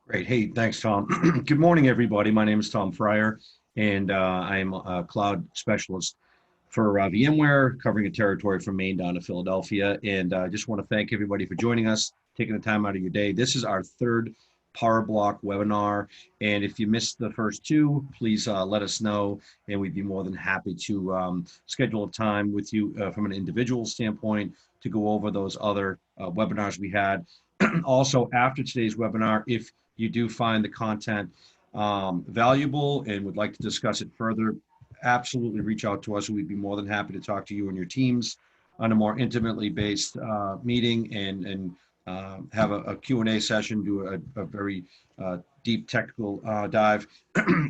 Great. Hey, thanks, Tom. Good morning, everybody. My name is Tom Fryer, and I'm a cloud specialist for VMware, covering a territory from Maine down to Philadelphia. And I just want to thank everybody for joining us, taking the time out of your day. This is our third Power Block webinar. And if you missed the first two, please let us know, and we'd be more than happy to schedule a time with you from an individual standpoint to go over those other webinars we had. Also, after today's webinar, if you do find the content valuable and would like to discuss it further, absolutely reach out to us. We'd be more than happy to talk to you and your teams on a more intimately based meeting and have a Q&A session, do a very deep technical dive.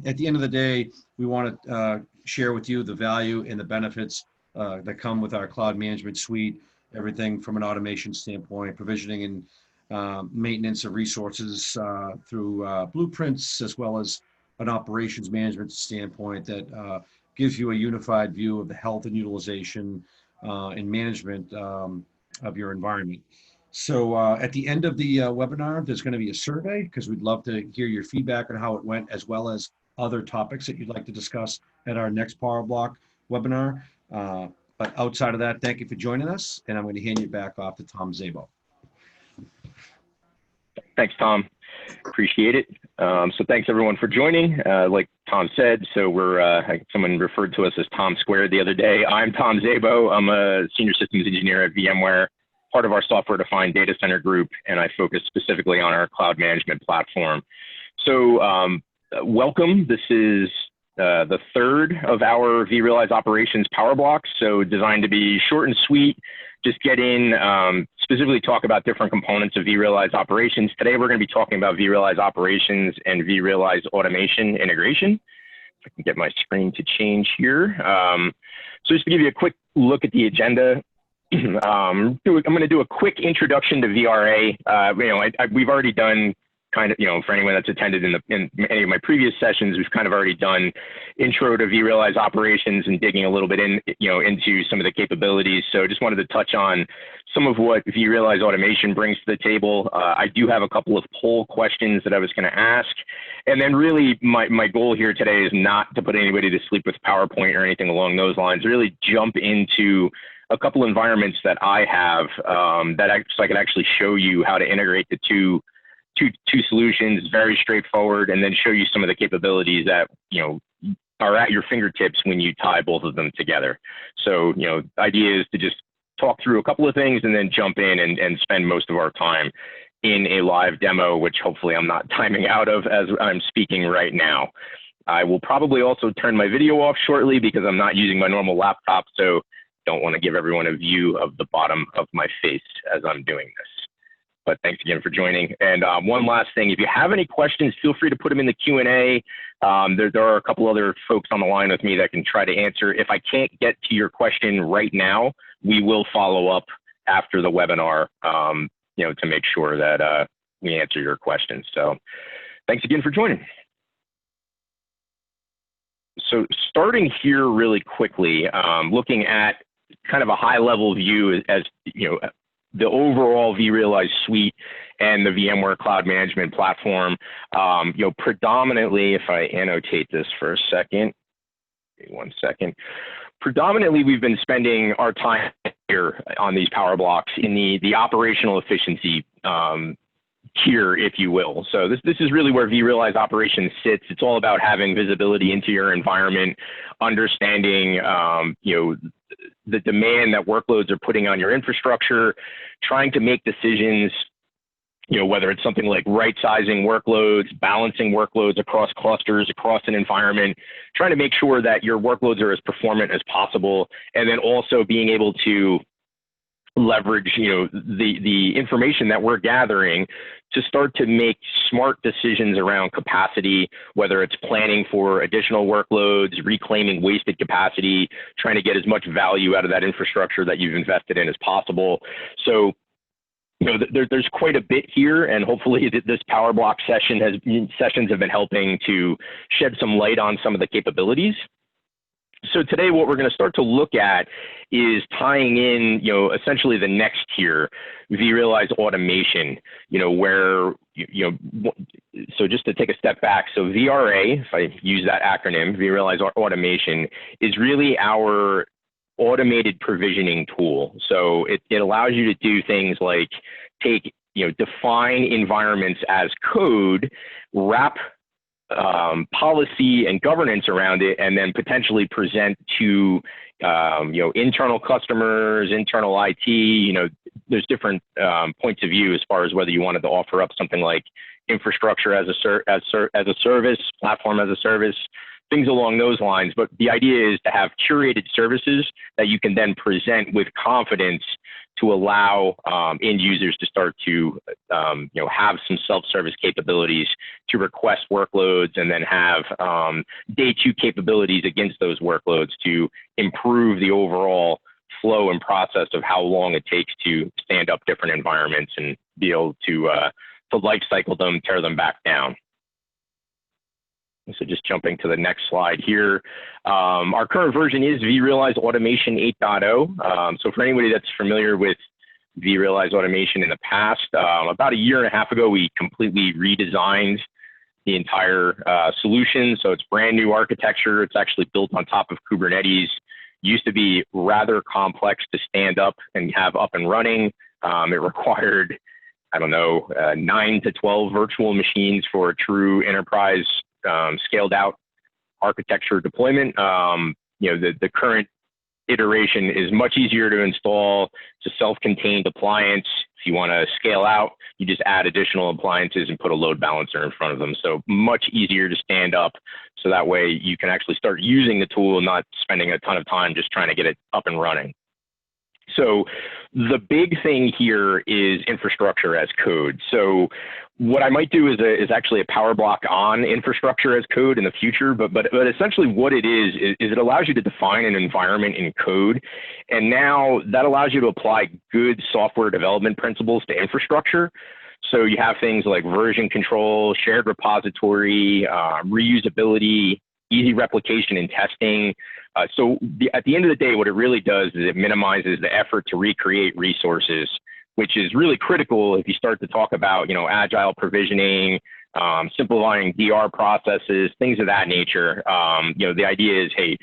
At the end of the day, we want to share with you the value and the benefits that come with our cloud management suite, everything from an automation standpoint, provisioning and maintenance of resources through blueprints, as well as an operations management standpoint that gives you a unified view of the health and utilization and management of your environment. So at the end of the webinar, there's going to be a survey because we'd love to hear your feedback on how it went, as well as other topics that you'd like to discuss at our next Power Block webinar. But outside of that, thank you for joining us, and I'm going to hand you back off to Tom Szabo. Thanks, Tom. Appreciate it. So thanks everyone for joining. Like Tom said, so someone referred to us as Tom Squared the other day. I'm Tom Szabo. I'm a senior systems engineer at VMware, part of our software-defined data center group, and I focus specifically on our cloud management platform. So welcome. This is the third of our vRealize operations power blocks, so designed to be short and sweet. Just get in, specifically talk about different components of vRealize operations. Today, we're going to be talking about vRealize operations and vRealize automation integration. If I can get my screen to change here. So just to give you a quick look at the agenda, I'm going to do a quick introduction to VRA. We've already done kind of, for anyone that's attended in any of my previous sessions, we've kind of already done intro to vRealize operations and digging a little bit into some of the capabilities. So just wanted to touch on some of what vRealize automation brings to the table. I do have a couple of poll questions that I was going to ask. And then really my goal here today is not to put anybody to sleep with PowerPoint or anything along those lines, really jump into a couple environments that I have so I can actually show you how to integrate the two solutions, very straightforward, and then show you some of the capabilities that are at your fingertips when you tie both of them together. So the idea is to just talk through a couple of things and then jump in and spend most of our time in a live demo, which hopefully I'm not timing out of as I'm speaking right now. I will probably also turn my video off shortly because I'm not using my normal laptop, so don't want to give everyone a view of the bottom of my face as I'm doing this. But thanks again for joining. And one last thing, if you have any questions, feel free to put them in the Q&A. There are a couple other folks on the line with me that can try to answer. If I can't get to your question right now, we will follow up after the webinar, to make sure that we answer your questions. So thanks again for joining. So starting here really quickly, looking at kind of a high-level view as the overall vRealize suite and the VMware Cloud Management Platform. Predominantly, if I annotate this for a second, give me 1 second. Predominantly, we've been spending our time here on these power blocks in the operational efficiency tier, if you will. So this is really where vRealize operations sits. It's all about having visibility into your environment, understanding the demand that workloads are putting on your infrastructure, trying to make decisions, whether it's something like right-sizing workloads, balancing workloads across clusters, across an environment, trying to make sure that your workloads are as performant as possible, and then also being able to leverage, the information that we're gathering to start to make smart decisions around capacity, whether it's planning for additional workloads, reclaiming wasted capacity, trying to get as much value out of that infrastructure that you've invested in as possible. So, there's quite a bit here, and hopefully this power block sessions have been helping to shed some light on some of the capabilities. So today what we're going to start to look at is tying in, essentially the next tier, vRealize automation, where, So just to take a step back, so VRA, if I use that acronym, vRealize Automation, is really our automated provisioning tool. So it allows you to do things like define environments as code, wrap policy and governance around it, and then potentially present to internal customers, internal IT. There's different points of view as far as whether you wanted to offer up something like infrastructure as a service, platform as a service, things along those lines. But the idea is to have curated services that you can then present with confidence to allow end users to start to have some self-service capabilities to request workloads, and then have day two capabilities against those workloads to improve the overall flow and process of how long it takes to stand up different environments and be able to life cycle them, tear them back down. So just jumping to the next slide here. Our current version is vRealize Automation 8.0. So for anybody that's familiar with vRealize Automation in the past, about a year and a half ago, we completely redesigned the entire solution. So it's brand new architecture. It's actually built on top of Kubernetes. Used to be rather complex to stand up and have up and running. It required, 9 to 12 virtual machines for a true enterprise scaled out architecture deployment. The current iteration is much easier to install. It's a self-contained appliance. If you want to scale out, you just add additional appliances and put a load balancer in front of them. So much easier to stand up. So that way you can actually start using the tool, not spending a ton of time just trying to get it up and running. So the big thing here is infrastructure as code. So what I might do is actually a power block on infrastructure as code in the future, but essentially what it is it allows you to define an environment in code, and now that allows you to apply good software development principles to infrastructure. So you have things like version control, shared repository, reusability, easy replication and testing. So at the end of the day, what it really does is it minimizes the effort to recreate resources, which is really critical if you start to talk about, agile provisioning, simplifying DR processes, things of that nature. The idea is, hey,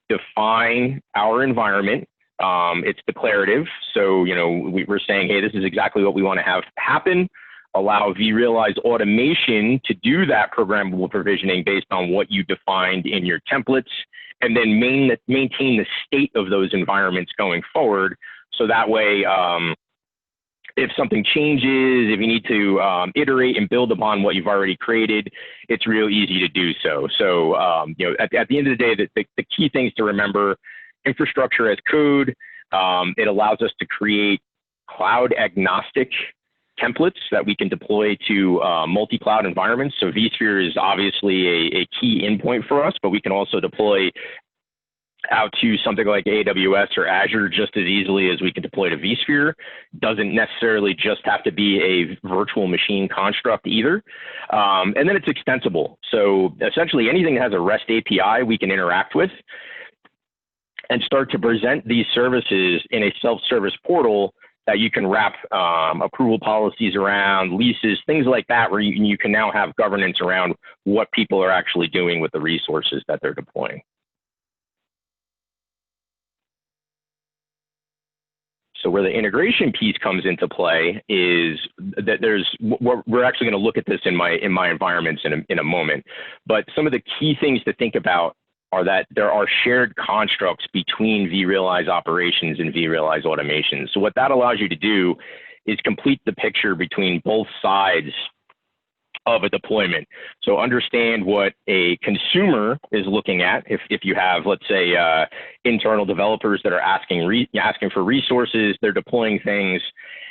define our environment. It's declarative. So, we're saying, hey, this is exactly what we want to have happen. Allow vRealize Automation to do that programmable provisioning based on what you defined in your templates, and then maintain the state of those environments going forward. So that way, if something changes, if you need to iterate and build upon what you've already created, it's real easy to do so. So, at the end of the day, the key things to remember: infrastructure as code. It allows us to create cloud agnostic templates that we can deploy to multi-cloud environments. So vSphere is obviously a key endpoint for us, but we can also deploy out to something like AWS or Azure just as easily as we can deploy to vSphere. Doesn't necessarily just have to be a virtual machine construct either. And then it's extensible. So essentially anything that has a REST API we can interact with and start to present these services in a self-service portal that you can wrap approval policies around, leases, things like that, where you can now have governance around what people are actually doing with the resources that they're deploying. So where the integration piece comes into play is that we're actually going to look at this in my environments in a moment. But some of the key things to think about are that there are shared constructs between vRealize operations and vRealize automation. So what that allows you to do is complete the picture between both sides of a deployment. So understand what a consumer is looking at. If you have, let's say, internal developers that are asking for resources, they're deploying things,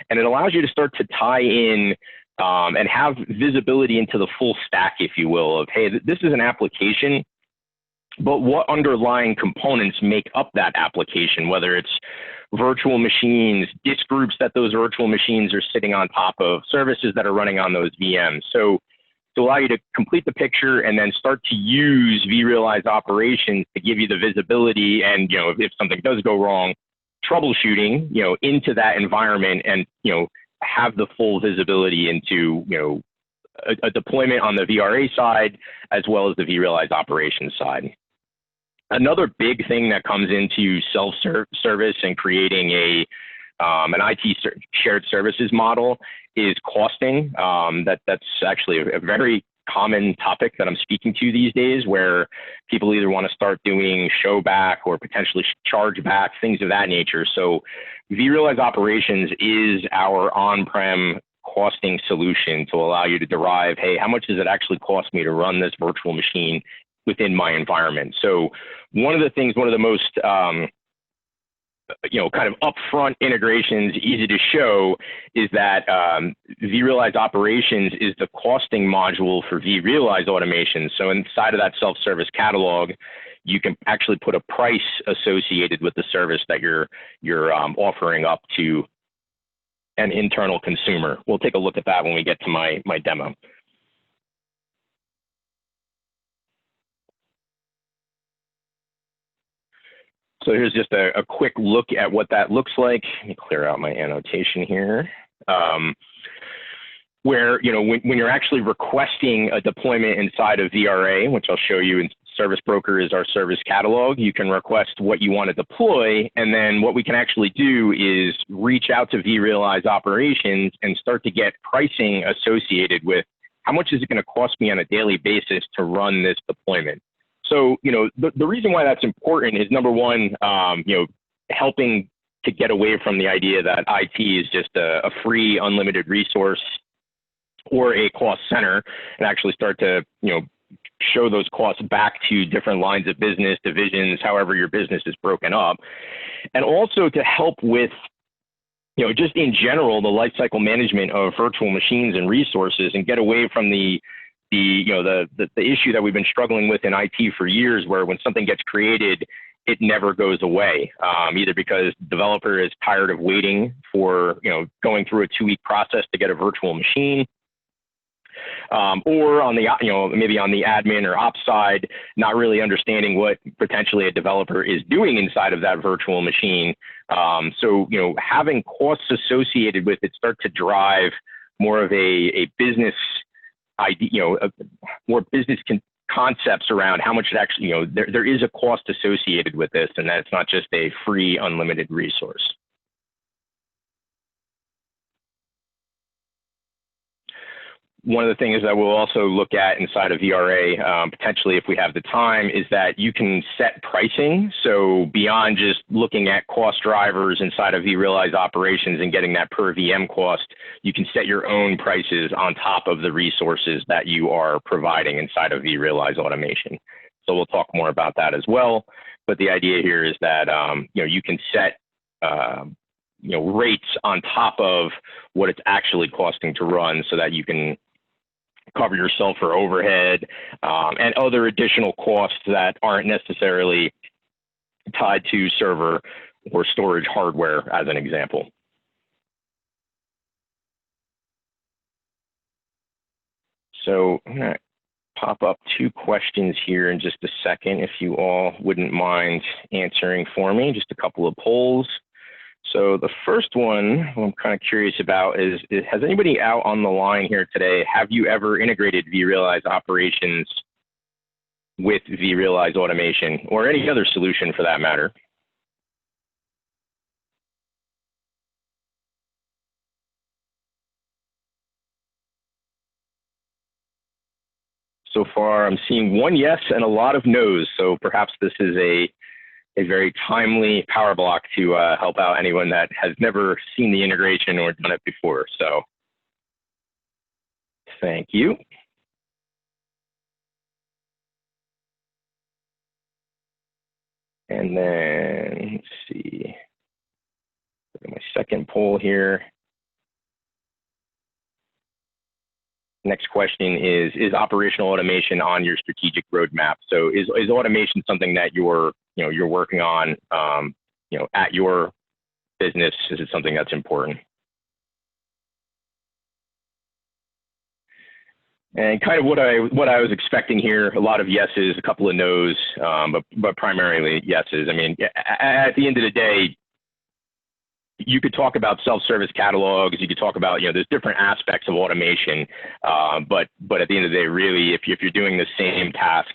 and it allows you to start to tie in and have visibility into the full stack, if you will, of, hey, this is an application, but what underlying components make up that application, whether it's virtual machines, disk groups that those virtual machines are sitting on top of, services that are running on those VMs. So to allow you to complete the picture and then start to use vRealize operations to give you the visibility and, if something does go wrong, troubleshooting, into that environment and, have the full visibility into, a deployment on the VRA side as well as the vRealize operations side. Another big thing that comes into self-service and creating an IT shared services model is costing. That's actually a very common topic that I'm speaking to these days, where people either want to start doing show back or potentially charge back, things of that nature. So vRealize Operations is our on-prem costing solution to allow you to derive, hey, how much does it actually cost me to run this virtual machine within my environment? So one of the most kind of upfront integrations, easy to show, is that vRealize Operations is the costing module for vRealize Automation. So inside of that self-service catalog, you can actually put a price associated with the service that you're offering up to an internal consumer. We'll take a look at that when we get to my demo. So here's just a quick look at what that looks like. Let me clear out my annotation here. Where, when you're actually requesting a deployment inside of VRA, which I'll show you in Service Broker is our service catalog, you can request what you want to deploy. And then what we can actually do is reach out to vRealize Operations and start to get pricing associated with how much is it going to cost me on a daily basis to run this deployment. So, the reason why that's important is, number one, helping to get away from the idea that IT is just a free, unlimited resource or a cost center, and actually start to, show those costs back to different lines of business, divisions, however your business is broken up. And also to help with, just in general, the lifecycle management of virtual machines and resources, and get away from the issue that we've been struggling with in IT for years, where when something gets created, it never goes away, either because the developer is tired of waiting for, going through a 2-week process to get a virtual machine, or on the, maybe on the admin or ops side, not really understanding what potentially a developer is doing inside of that virtual machine. So, having costs associated with it start to drive more of a business idea, more business concepts around how much it actually, there is a cost associated with this, and that it's not just a free, unlimited resource. One of the things that we'll also look at inside of VRA, potentially if we have the time, is that you can set pricing. So beyond just looking at cost drivers inside of vRealize Operations and getting that per VM cost, you can set your own prices on top of the resources that you are providing inside of vRealize Automation. So we'll talk more about that as well. But the idea here is that you can set rates on top of what it's actually costing to run, so that you can cover yourself for overhead and other additional costs that aren't necessarily tied to server or storage hardware, as an example. So I'm going to pop up 2 questions here in just a second, if you all wouldn't mind answering for me, just a couple of polls. So the first one I'm kind of curious about is, has anybody out on the line here today, have you ever integrated vRealize Operations with vRealize Automation, or any other solution for that matter? So far, I'm seeing 1 yes and a lot of no's. So perhaps this is a very timely power block to help out anyone that has never seen the integration or done it before. So thank you. And then let's see, my second poll here. Next question is operational automation on your strategic roadmap? So is automation something that you're working on, at your business? Is it something that's important? And kind of what I was expecting here, a lot of yeses, a couple of nos, but primarily yeses. I mean, at the end of the day, you could talk about self-service catalogs. You could talk about, there's different aspects of automation. But at the end of the day, really, if you're doing the same task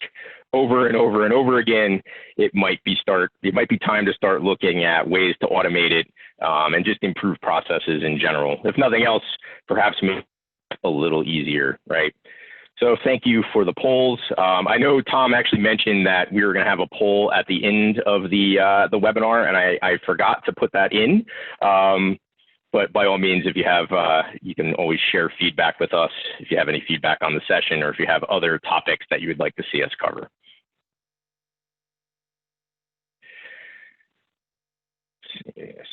over and over and over again, it might be time to start looking at ways to automate it and just improve processes in general. If nothing else, perhaps make it a little easier, right? So thank you for the polls. I know Tom actually mentioned that we were going to have a poll at the end of the webinar, and I forgot to put that in. But by all means, if you have, you can always share feedback with us if you have any feedback on the session, or if you have other topics that you would like to see us cover.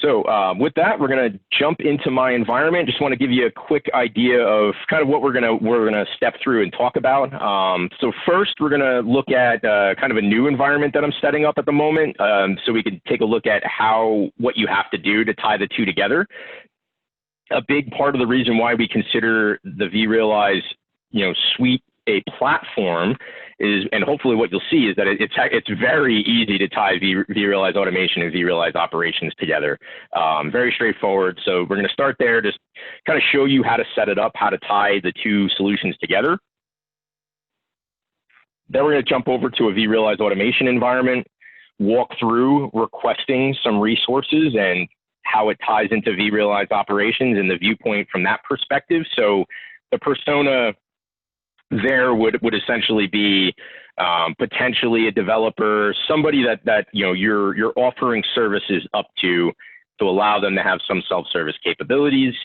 So with that, we're going to jump into my environment. Just want to give you a quick idea of kind of what we're gonna step through and talk about. So first, we're going to look at kind of a new environment that I'm setting up at the moment, so we can take a look at what you have to do to tie the two together. A big part of the reason why we consider the vRealize suite a platform is, and hopefully what you'll see is that it's very easy to tie vRealize automation and vRealize operations together. Very straightforward. So we're going to start there, just kind of show you how to set it up, how to tie the two solutions together. Then we're going to jump over to a vRealize automation environment, walk through requesting some resources and how it ties into vRealize operations and the viewpoint from that perspective. So the persona there would essentially be potentially a developer, somebody that you're offering services up to allow them to have some self-service capabilities.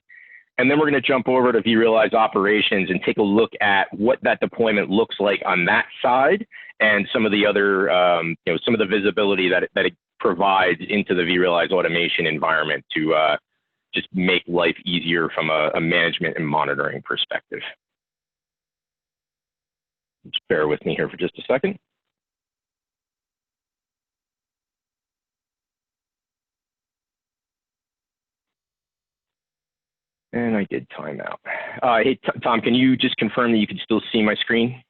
And then we're going to jump over to vRealize operations and take a look at what that deployment looks like on that side, and some of the other some of the visibility that it provides into the vRealize automation environment to just make life easier from a management and monitoring perspective. Just bear with me here for just a second. And I did time out. Hey, Tom, can you just confirm that you can still see my screen?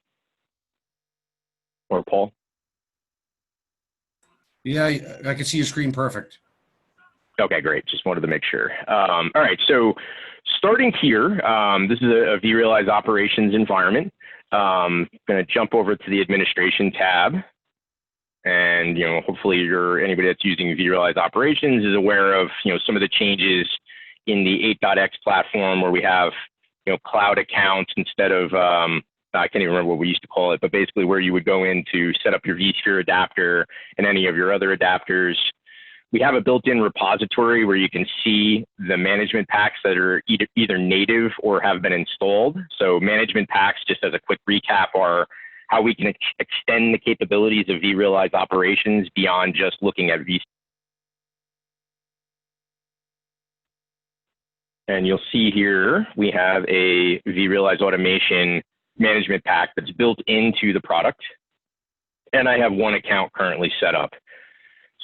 Or Paul? Yeah, I can see your screen perfect. Okay, great. Just wanted to make sure. All right, so starting here, this is a vRealize operations environment. Going to jump over to the administration tab, and hopefully anybody that's using vRealize operations is aware of some of the changes in the 8.x platform, where we have cloud accounts instead of I can't even remember what we used to call it, but basically where you would go in to set up your vSphere adapter and any of your other adapters. We have a built-in repository where you can see the management packs that are either native or have been installed. So management packs, just as a quick recap, are how we can extend the capabilities of vRealize operations beyond just looking at vSphere. And you'll see here, we have a vRealize automation management pack that's built into the product. And I have one account currently set up.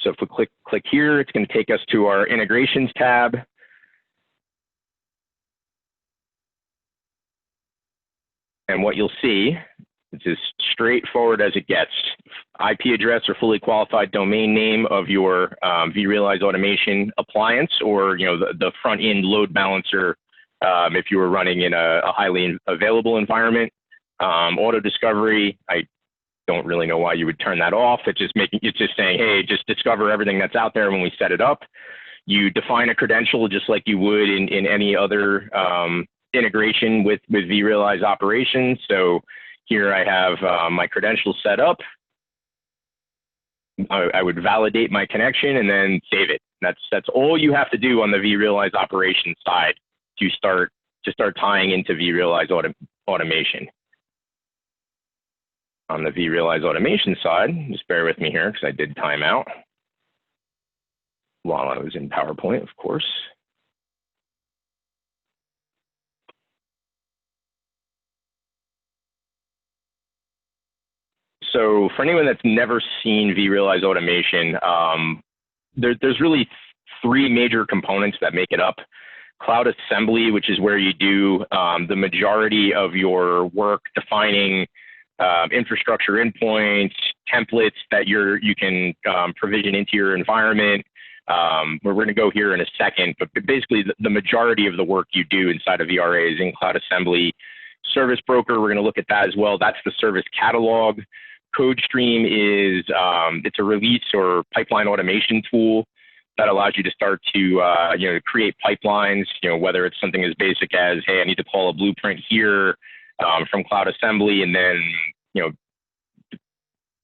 So if we click here, it's going to take us to our integrations tab. And what you'll see, it's as straightforward as it gets. IP address or fully qualified domain name of your vRealize automation appliance, or the front end load balancer if you were running in a highly available environment. Auto discovery, I don't really know why you would turn that off. It's just saying, hey, just discover everything that's out there when we set it up. You define a credential just like you would in any other integration with vRealize operations. So here I have my credentials set up. I would validate my connection and then save it. That's all you have to do on the vRealize operations side to start tying into vRealize automation. On the vRealize automation side, just bear with me here because I did time out while I was in PowerPoint, of course. So for anyone that's never seen vRealize automation, there's really three major components that make it up. Cloud assembly, which is where you do the majority of your work defining infrastructure endpoints, templates that you can provision into your environment, We're going to go here in a second, but basically the majority of the work you do inside of VRA is in Cloud Assembly. Service Broker, we're going to look at that as well. That's the service catalog. CodeStream is, it's a release or pipeline automation tool that allows you to start to, create pipelines, whether it's something as basic as, hey, I need to call a blueprint here from Cloud Assembly and then,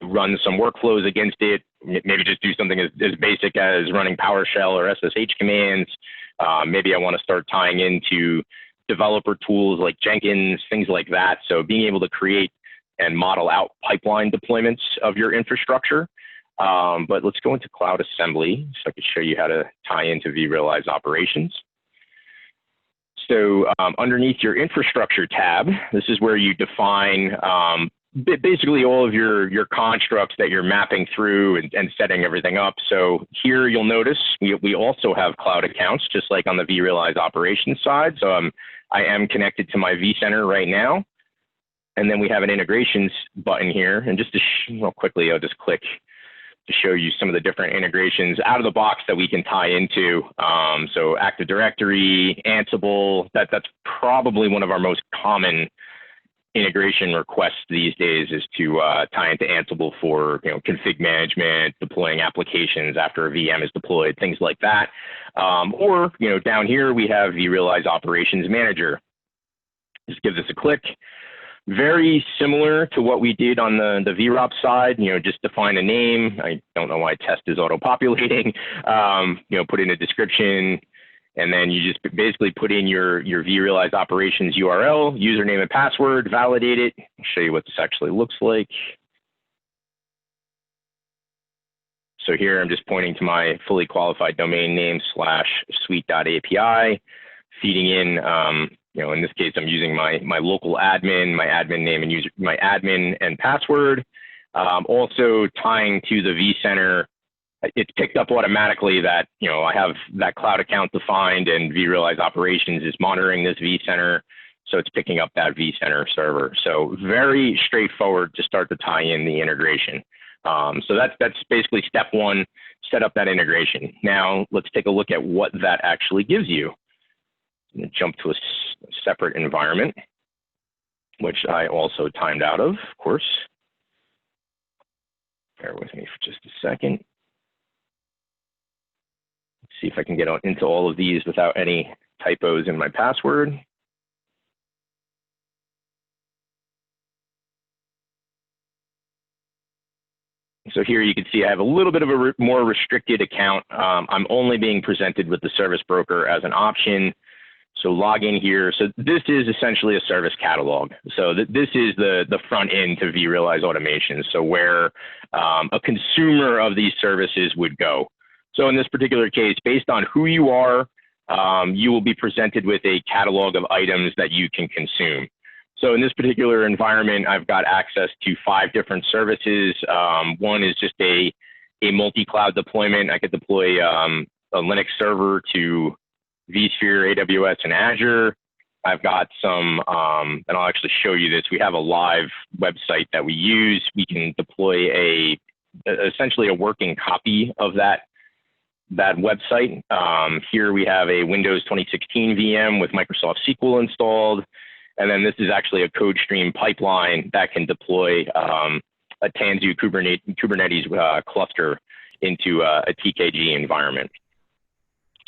run some workflows against it. Maybe just do something as basic as running PowerShell or SSH commands. Maybe I want to start tying into developer tools like Jenkins, things like that. So being able to create and model out pipeline deployments of your infrastructure. But let's go into Cloud Assembly so I can show you how to tie into vRealize operations. So underneath your infrastructure tab, this is where you define basically all of your constructs that you're mapping through and setting everything up. So here you'll notice we also have cloud accounts, just like on the vRealize operations side. So I am connected to my vCenter right now. And then we have an integrations button here. And just to real quickly, I'll just click to show you some of the different integrations out of the box that we can tie into. So Active Directory, Ansible, that's probably one of our most common integration requests these days is to tie into Ansible for config management, deploying applications after a VM is deployed, things like that. Or down here we have vRealize Operations Manager. Just give this a click. Very similar to what we did on the vROps side. Just define a name. I don't know why test is auto-populating. Put in a description. And then you just basically put in your vRealize operations URL, username and password, validate it. I'll show you what this actually looks like. So here I'm just pointing to my fully qualified domain name / suite.api, feeding in, in this case, I'm using my local admin, my admin name and my admin and password. Also tying to the vCenter. It's picked up automatically that, I have that cloud account defined and vRealize operations is monitoring this vCenter. So it's picking up that vCenter server. So very straightforward to start to tie in the integration. So that's basically step one, set up that integration. Now let's take a look at what that actually gives you. I'm going to jump to a separate environment, which I also timed out of course. Bear with me for just a second. See if I can get into all of these without any typos in my password. So here you can see I have a little bit of a more restricted account. I'm only being presented with the service broker as an option. So log in here. So this is essentially a service catalog. So this is the front end to vRealize automation. So where a consumer of these services would go. So in this particular case, based on who you are, you will be presented with a catalog of items that you can consume. So in this particular environment, I've got access to 5 different services. One is just a multi-cloud deployment. I could deploy a Linux server to vSphere, AWS, and Azure. I've got some, and I'll actually show you this. We have a live website that we use. We can deploy essentially a working copy of that website. Here we have a Windows 2016 VM with Microsoft SQL installed. And then this is actually a CodeStream pipeline that can deploy a Tanzu Kubernetes cluster into a TKG environment.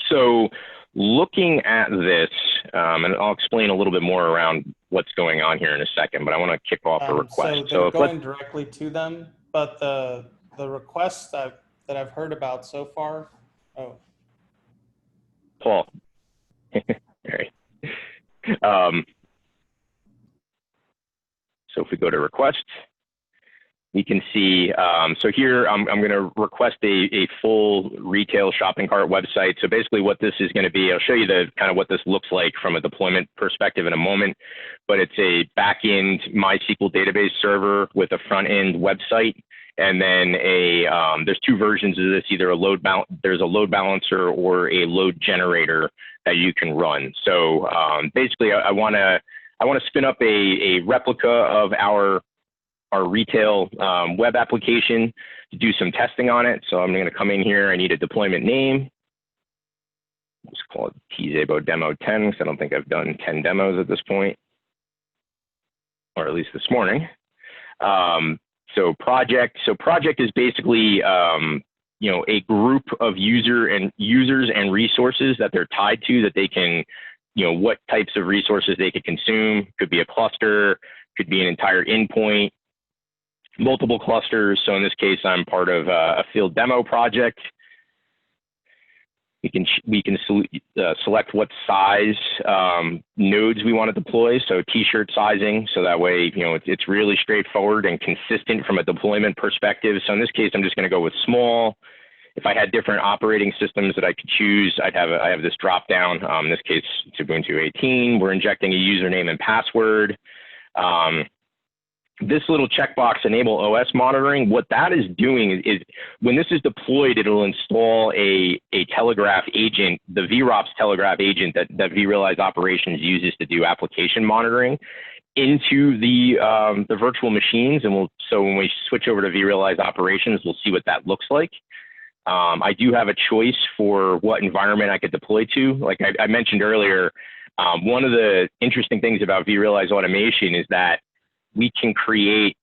So looking at this, and I'll explain a little bit more around what's going on here in a second, but I want to kick off a request. So they're going directly to them, but the requests that I've heard about so far. Oh, Paul. All right. So if we go to request, we can see, so here I'm going to request a full retail shopping cart website. So basically what this is going to be, I'll show you kind of what this looks like from a deployment perspective in a moment, but it's a back-end MySQL database server with a front-end website. And then there's 2 versions of this, either there's a load balancer or a load generator that you can run. So basically I want to spin up a replica of our our retail web application to do some testing on it. So I'm going to come in here. I need a deployment name. Let's call it tzabo demo 10, because I don't think I've done 10 demos at this point, or at least this morning. So project is basically a group of users and resources that they're tied to, that they can, what types of resources they could consume. Could be a cluster, could be an entire endpoint, multiple clusters. So in this case, I'm part of a field demo project. We can select what size nodes we want to deploy. So t-shirt sizing. So that way, it's really straightforward and consistent from a deployment perspective. So in this case, I'm just going to go with small. If I had different operating systems that I could choose, I have this drop down. In this case, it's Ubuntu 18. We're injecting a username and password. This little checkbox, enable OS monitoring, what that is doing is when this is deployed, it'll install a Telegraph agent, the vROps Telegraph agent that vRealize Operations uses to do application monitoring into the virtual machines. And so when we switch over to vRealize Operations, we'll see what that looks like. I do have a choice for what environment I could deploy to. Like I mentioned earlier, one of the interesting things about vRealize Automation is that we can create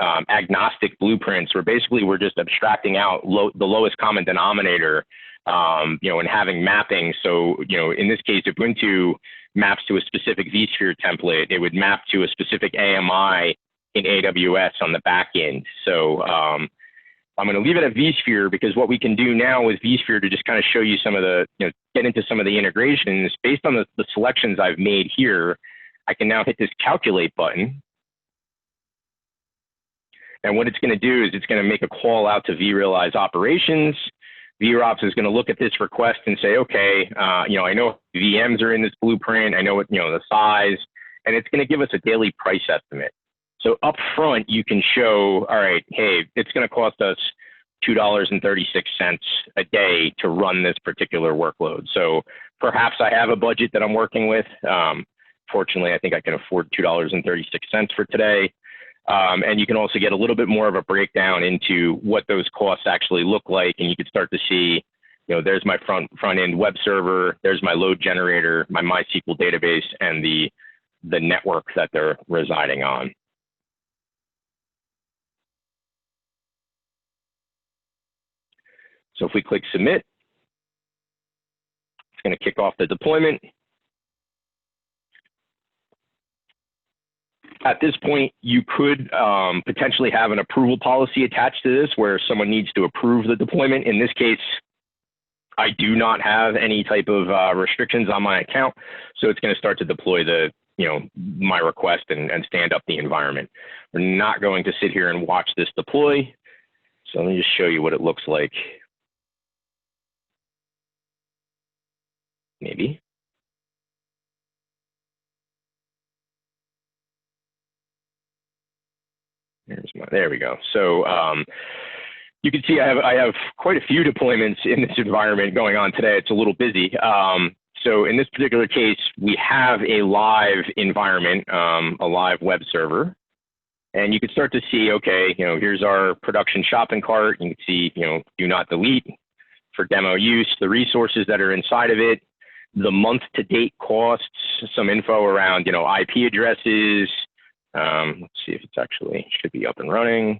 agnostic blueprints where basically we're just abstracting out the lowest common denominator, and having mapping. So, in this case, Ubuntu maps to a specific vSphere template. It would map to a specific AMI in AWS on the back end. So I'm going to leave it at vSphere, because what we can do now with vSphere, to just kind of show you some of the, get into some of the integrations based on the selections I've made here, I can now hit this calculate button. And what it's going to do is it's going to make a call out to vRealize Operations. vROps is going to look at this request and say, okay, I know VMs are in this blueprint. I know what, the size, and it's going to give us a daily price estimate. So up front, you can show, all right, hey, it's going to cost us $2.36 a day to run this particular workload. So perhaps I have a budget that I'm working with. Fortunately, I think I can afford $2.36 for today. And you can also get a little bit more of a breakdown into what those costs actually look like. And you can start to see, there's my front end web server, there's my load generator, my MySQL database, and the network that they're residing on. So if we click submit, it's going to kick off the deployment. At this point, you could potentially have an approval policy attached to this where someone needs to approve the deployment. In this case, I do not have any type of restrictions on my account. So it's going to start to deploy my request and stand up the environment. We're not going to sit here and watch this deploy. So let me just show you what it looks like. Maybe. There we go. So you can see I have quite a few deployments in this environment going on today. It's a little busy. So in this particular case, we have a live environment, a live web server. And you can start to see, okay, here's our production shopping cart. You can see, do not delete for demo use, the resources that are inside of it, the month to date costs, some info around, IP addresses. Let's see if it's actually should be up and running.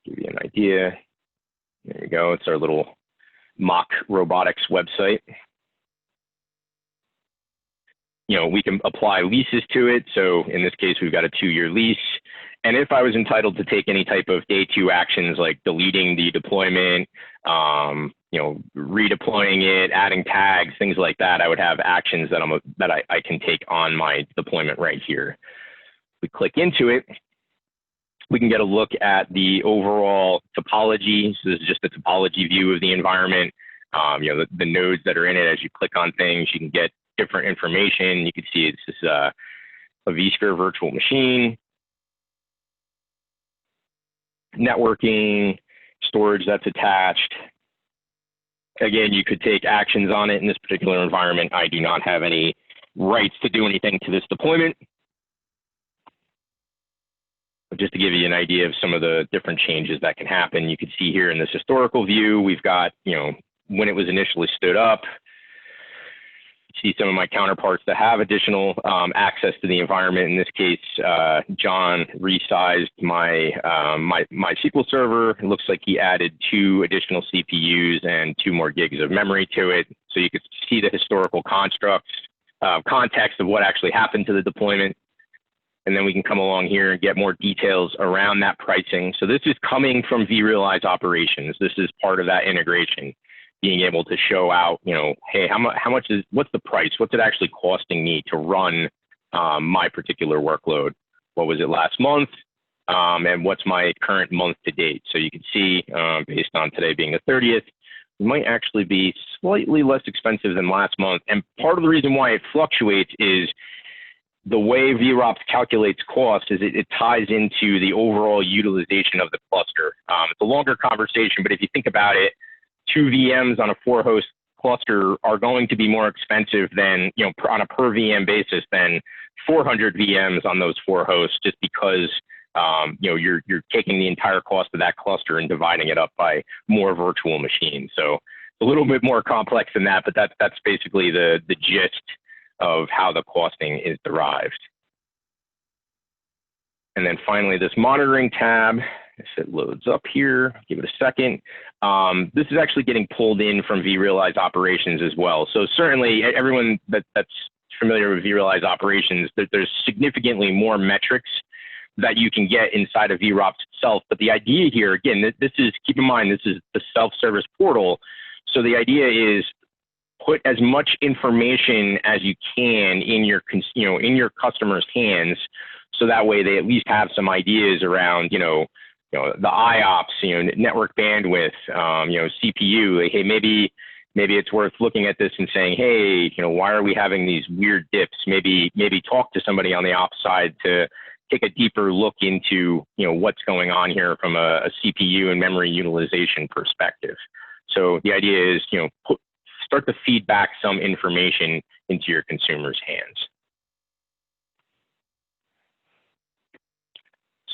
Give you an idea. There you go. It's our little mock robotics website. We can apply leases to it. So in this case, we've got a 2-year lease. And if I was entitled to take any type of day 2 actions like deleting the deployment, redeploying it, adding tags, things like that, I would have actions that I can take on my deployment right here. We click into it. We can get a look at the overall topology. So this is just a topology view of the environment. The nodes that are in it. As you click on things, you can get different information. You can see it's just a vSphere virtual machine, networking, storage that's attached. Again, you could take actions on it in this particular environment. I do not have any rights to do anything to this deployment. just to give you an idea of some of the different changes that can happen, you can see here in this historical view, we've got, when it was initially stood up, see some of my counterparts that have additional access to the environment. In this case, John resized my SQL server. It looks like he added 2 additional CPUs and 2 more gigs of memory to it. So you could see the historical constructs, context of what actually happened to the deployment. And then we can come along here and get more details around that pricing. So this is coming from vRealize operations. This is part of that integration, being able to show out, hey, what's the price? What's it actually costing me to run my particular workload? What was it last month? And what's my current month to date? So you can see, based on today being the 30th, it might actually be slightly less expensive than last month. And part of the reason why it fluctuates is the way vROps calculates cost is it ties into the overall utilization of the cluster. It's a longer conversation, but if you think about it, 2 VMs on a 4-host cluster are going to be more expensive than, on a per VM basis than 400 VMs on those 4 hosts, just because, you're taking the entire cost of that cluster and dividing it up by more virtual machines. So it's a little bit more complex than that, but that's basically the gist of how the costing is derived. And then finally, this monitoring tab, if it loads up here, give it a second. This is actually getting pulled in from vRealize operations as well. So certainly everyone that's familiar with vRealize operations, there's significantly more metrics that you can get inside of vROps itself. But the idea here, again, this is, keep in mind, this is the self-service portal. So the idea is put as much information as you can in your customer's hands, so that way they at least have some ideas around, the IOPS, network bandwidth, CPU. Like, hey, maybe it's worth looking at this and saying, hey, why are we having these weird dips? Maybe talk to somebody on the ops side to take a deeper look into, what's going on here from a CPU and memory utilization perspective. So the idea is, start to feed back some information into your consumer's hands.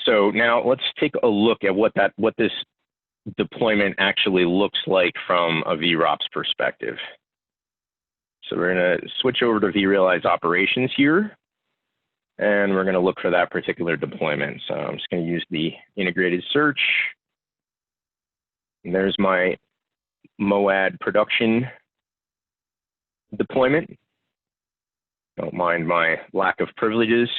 So now let's take a look at what this deployment actually looks like from a vROps perspective. So we're going to switch over to vRealize operations here, and we're going to look for that particular deployment. So I'm just going to use the integrated search. And there's my MOAD production deployment. Don't mind my lack of privileges.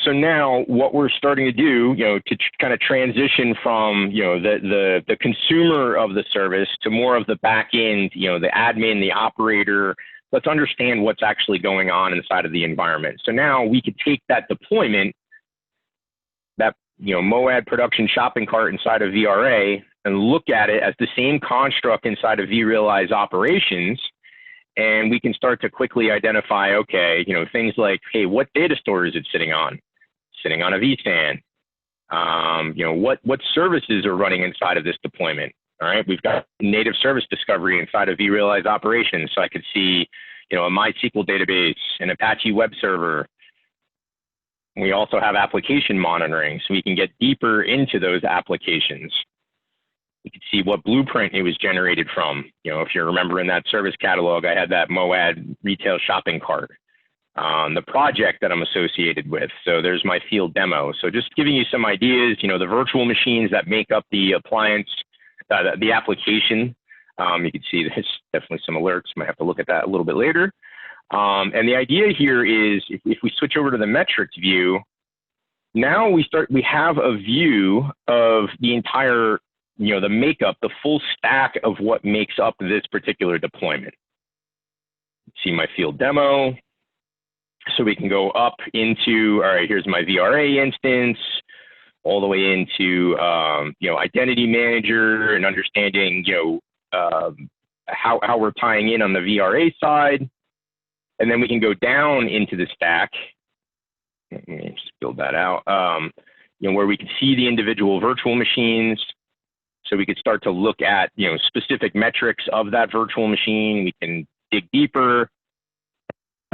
So now what we're starting to do, to kind of transition from, the consumer of the service to more of the back end, the admin, the operator. Let's understand what's actually going on inside of the environment. So now we could take that deployment, that, MOAD production shopping cart inside of VRA, and look at it as the same construct inside of vRealize operations. And we can start to quickly identify, okay, things like, hey, what data store is it sitting on? Sitting on a vSAN. What services are running inside of this deployment? All right, we've got native service discovery inside of vRealize operations. So I could see, a MySQL database, an Apache web server. We also have application monitoring, so we can get deeper into those applications. You can see what blueprint it was generated from. If you remember in that service catalog, I had that MOAD retail shopping cart, the project that I'm associated with. So there's my field demo. So just giving you some ideas, the virtual machines that make up the appliance, the application. You can see there's definitely some alerts. Might have to look at that a little bit later. And the idea here is if we switch over to the metrics view, now we have a view of the entire, the makeup, the full stack of what makes up this particular deployment. See my field demo. So we can go up into, all right, here's my VRA instance, all the way into, identity manager and understanding, how we're tying in on the VRA side. And then we can go down into the stack. Let me just build that out, where we can see the individual virtual machines. So we could start to look at, specific metrics of that virtual machine. We can dig deeper,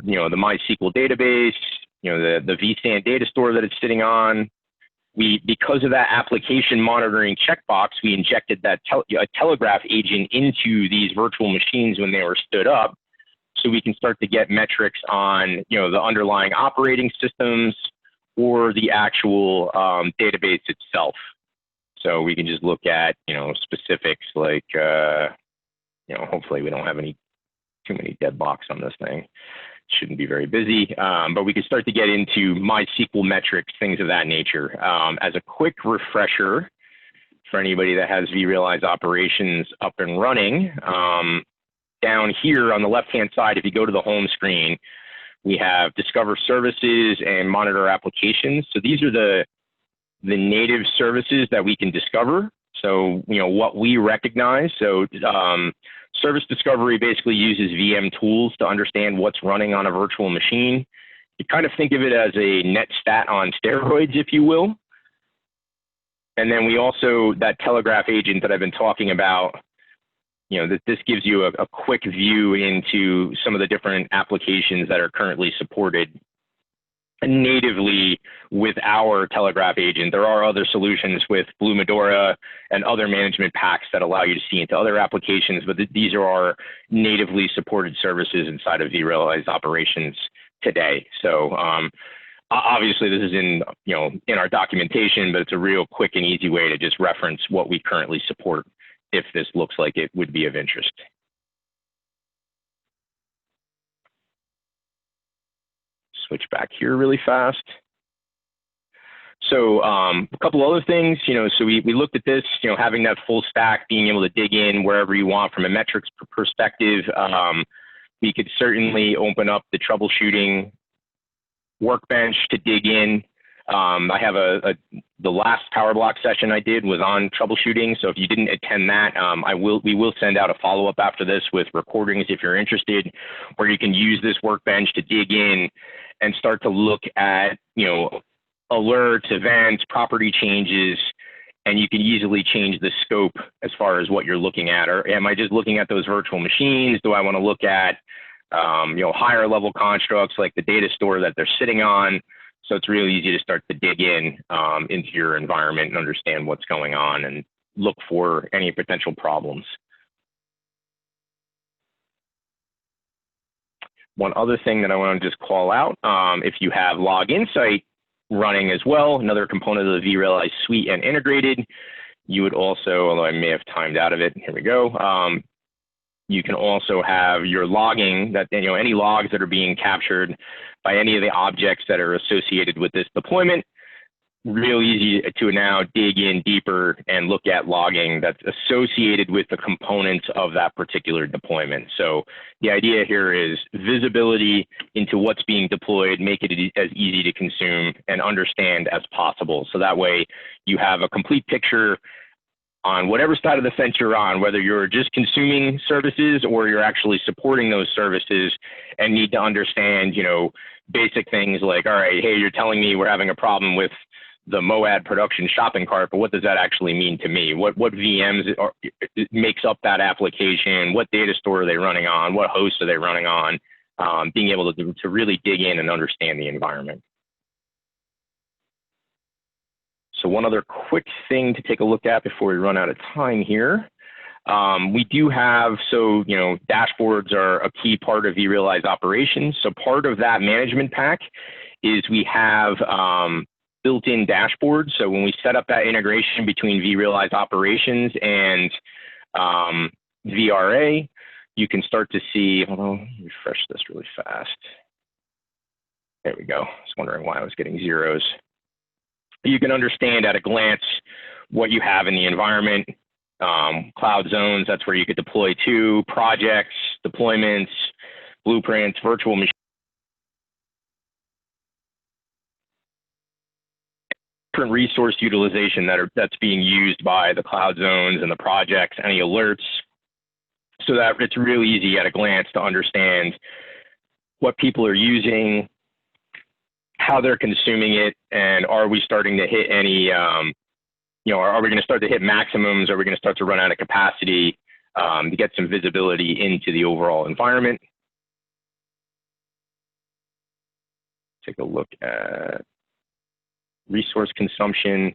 the MySQL database, the vSAN data store that it's sitting on. because of that application monitoring checkbox, we injected that a telegraph agent into these virtual machines when they were stood up, so we can start to get metrics on, the underlying operating systems or the actual database itself. So we can just look at, specifics like, hopefully we don't have too many dead blocks on this thing. Shouldn't be very busy, but we can start to get into MySQL metrics, things of that nature. As a quick refresher for anybody that has vRealize operations up and running, down here on the left-hand side, if you go to the home screen, we have Discover Services and Monitor Applications. So these are the native services that we can discover. So, what we recognize. So Service Discovery basically uses VM tools to understand what's running on a virtual machine. You kind of think of it as a NetStat on steroids, if you will. And then we also, that telegraph agent that I've been talking about, this gives you a quick view into some of the different applications that are currently supported natively with our telegraph agent. There are other solutions with Blue Medora and other management packs that allow you to see into other applications, but these are our natively supported services inside of vRealize operations today. So obviously this is in our documentation, but it's a real quick and easy way to just reference what we currently support if this looks like it would be of interest. Switch back here really fast. So a couple other things, so we looked at this, having that full stack, being able to dig in wherever you want from a metrics perspective. We could certainly open up the troubleshooting workbench to dig in. I have the last Power Block session I did was on troubleshooting. So if you didn't attend that, we will send out a follow-up after this with recordings if you're interested, where you can use this workbench to dig in and start to look at, alerts, events, property changes, and you can easily change the scope as far as what you're looking at. Or am I just looking at those virtual machines? Do I want to look at, higher level constructs like the data store that they're sitting on? So it's really easy to start to dig in into your environment and understand what's going on and look for any potential problems. One other thing that I want to just call out, if you have Log Insight running as well, another component of the vRealize suite and integrated, you would also, although I may have timed out of it, here we go. You can also have your logging that, any logs that are being captured by any of the objects that are associated with this deployment. Real easy to now dig in deeper and look at logging that's associated with the components of that particular deployment. So the idea here is visibility into what's being deployed, make it as easy to consume and understand as possible. So that way you have a complete picture on whatever side of the fence you're on, whether you're just consuming services or you're actually supporting those services and need to understand, basic things like, all right, hey, you're telling me we're having a problem with the Moad production shopping cart, but what does that actually mean to me? What VMs makes up that application? What data store are they running on? What hosts are they running on? Being able to really dig in and understand the environment. So one other quick thing to take a look at before we run out of time here. We do have, dashboards are a key part of vRealize operations. So part of that management pack is we have built-in dashboards. So when we set up that integration between vRealize operations and VRA, you can start to see, hold on, let me refresh this really fast. There we go. I was wondering why I was getting zeros. You can understand at a glance what you have in the environment. Cloud zones, that's where you could deploy to, projects, deployments, blueprints, virtual machines. Different resource utilization that's being used by the cloud zones and the projects, any alerts, so that it's really easy at a glance to understand what people are using, how they're consuming it, and are we starting to hit any, are we going to start to hit maximums? Are we going to start to run out of capacity to get some visibility into the overall environment? Take a look at resource consumption.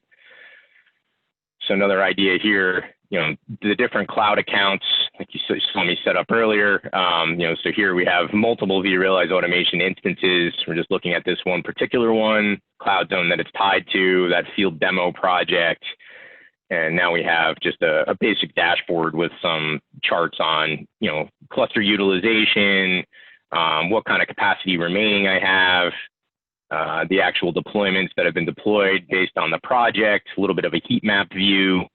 So another idea here, the different cloud accounts, like you saw me set up earlier. So here we have multiple vRealize automation instances. We're just looking at this one particular one, Cloud Zone that it's tied to, that field demo project. And now we have just a basic dashboard with some charts on, cluster utilization, what kind of capacity remaining I have, the actual deployments that have been deployed based on the project, a little bit of a heat map view,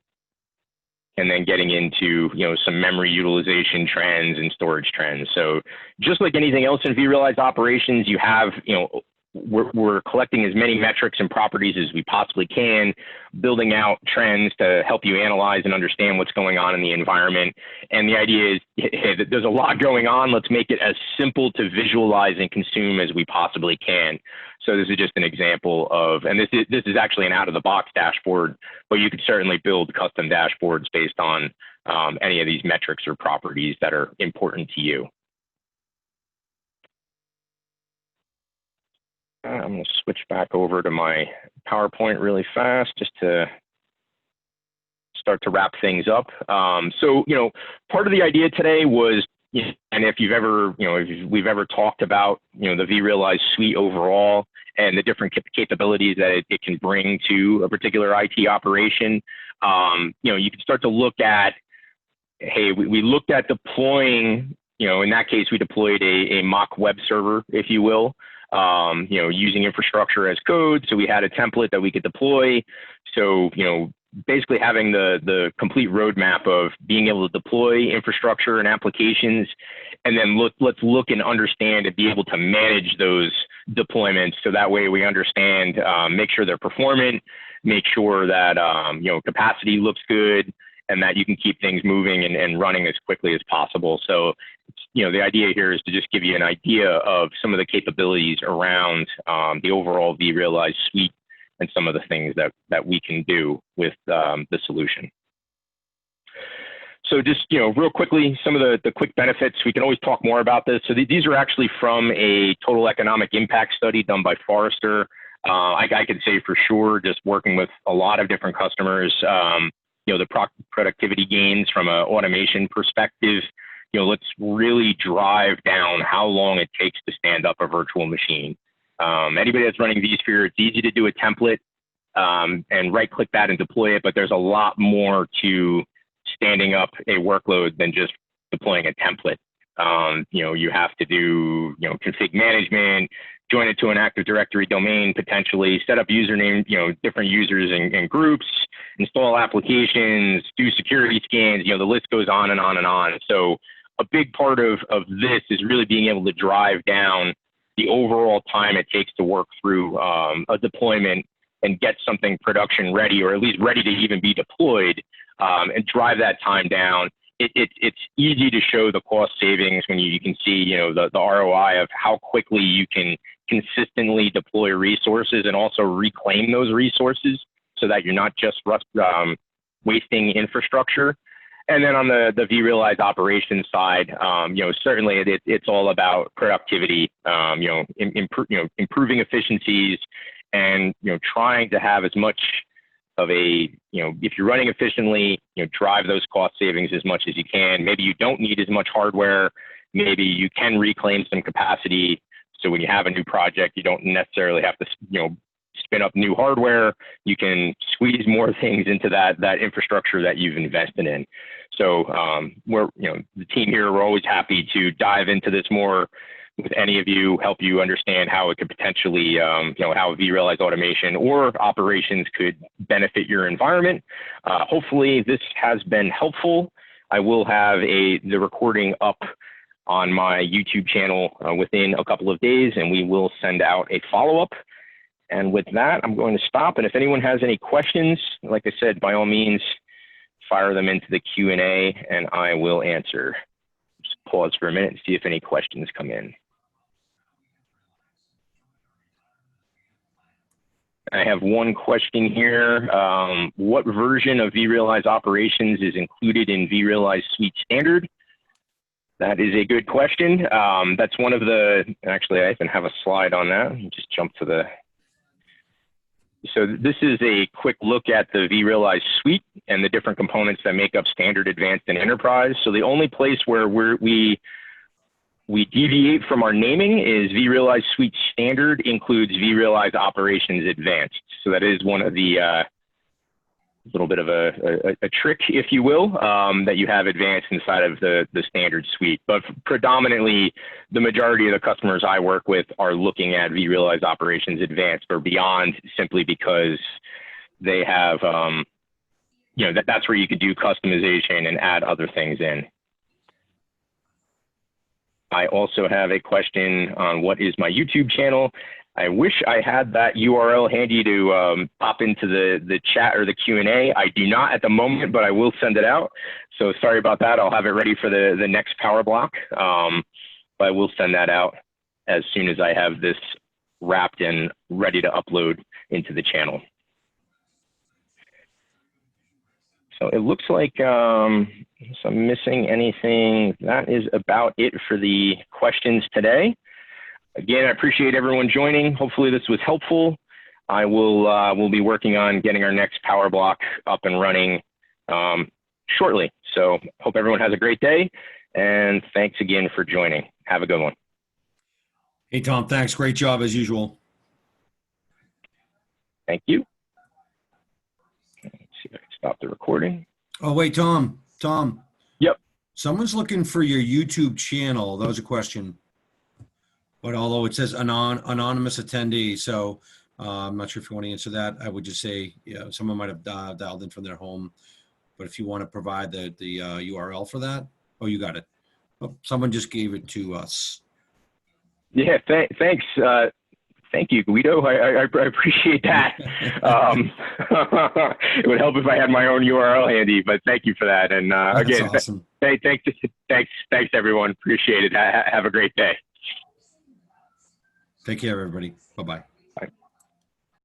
and then getting into, some memory utilization trends and storage trends. So just like anything else in vRealize operations, you have, we're collecting as many metrics and properties as we possibly can, building out trends to help you analyze and understand what's going on in the environment. And the idea is, hey, there's a lot going on. Let's make it as simple to visualize and consume as we possibly can. So this is just an example of, and this is actually an out-of-the-box dashboard, but you could certainly build custom dashboards based on any of these metrics or properties that are important to you. I'm going to switch back over to my PowerPoint really fast just to start to wrap things up. So, part of the idea today was, and if you've ever, if we've ever talked about, the vRealize suite overall and the different capabilities that it can bring to a particular IT operation, you can start to look at, hey, we looked at deploying, in that case, we deployed a mock web server, if you will. Using infrastructure as code. So we had a template that we could deploy. So, basically having the complete roadmap of being able to deploy infrastructure and applications, and then let's look and understand and be able to manage those deployments. So that way we understand, make sure they're performant, make sure that, capacity looks good, and that you can keep things moving and running as quickly as possible. So, the idea here is to just give you an idea of some of the capabilities around the overall vRealize suite and some of the things that we can do with the solution. So just, real quickly, some of the quick benefits. We can always talk more about this. So these are actually from a total economic impact study done by Forrester. I can say for sure, just working with a lot of different customers, the productivity gains from an automation perspective, let's really drive down how long it takes to stand up a virtual machine. Anybody that's running vSphere, it's easy to do a template and right-click that and deploy it, but there's a lot more to standing up a workload than just deploying a template. You have to do, config management, join it to an Active Directory domain, potentially set up username, different users and groups, install applications, do security scans, the list goes on and on and on. So a big part of this is really being able to drive down the overall time it takes to work through a deployment and get something production ready, or at least ready to even be deployed, and drive that time down. It's easy to show the cost savings when you can see, the ROI of how quickly you can consistently deploy resources and also reclaim those resources so that you're not just wasting infrastructure. And then on the vRealize operations side, certainly it's all about productivity, improving efficiencies, and trying to have as much of a, if you're running efficiently, drive those cost savings as much as you can. Maybe you don't need as much hardware. Maybe you can reclaim some capacity. So when you have a new project, you don't necessarily have to, spin up new hardware. You can squeeze more things into that infrastructure that you've invested in. So we're, the team here, we're always happy to dive into this more with any of you, help you understand how it could potentially, how vRealize automation or operations could benefit your environment. Hopefully this has been helpful. I will have the recording up on my YouTube channel within a couple of days, and we will send out a follow-up. And with that, I'm going to stop. And if anyone has any questions, like I said, by all means, fire them into the Q&A and I will answer. Just pause for a minute and see if any questions come in. I have one question here. What version of vRealize operations is included in vRealize Suite Standard? That is a good question. That's one of the, actually, I even have a slide on that. Just jump to the So this is a quick look at the vRealize suite and the different components that make up Standard, Advanced, and Enterprise. So the only place where we deviate from our naming is vRealize Suite Standard includes vRealize Operations Advanced. So that is one of the little bit of a trick, if you will, that you have advanced inside of the standard suite. But predominantly, the majority of the customers I work with are looking at vRealize Operations Advanced or beyond, simply because they have, that's where you could do customization and add other things in. I also have a question on what is my YouTube channel. I wish I had that URL handy to pop into the chat or the Q&A. I do not at the moment, but I will send it out. So sorry about that. I'll have it ready for the next power block. But I will send that out as soon as I have this wrapped and ready to upload into the channel. So it looks like unless I'm missing anything, that is about it for the questions today. Again, I appreciate everyone joining. Hopefully this was helpful. I will be working on getting our next power block up and running shortly. So hope everyone has a great day, and thanks again for joining. Have a good one. Hey, Tom, thanks. Great job as usual. Thank you. Let's see if I can stop the recording. Oh, wait, Tom. Yep. Someone's looking for your YouTube channel. That was a question. But although it says anonymous attendee, so I'm not sure if you want to answer that. I would just say, yeah, someone might have dialed in from their home. But if you want to provide the URL for that, oh, you got it. Oh, someone just gave it to us. Yeah, thanks. Thank you, Guido. I appreciate that. It would help if I had my own URL handy, but thank you for that. And again, awesome. Thanks everyone. Appreciate it. Have a great day. Take care, everybody. Bye-bye.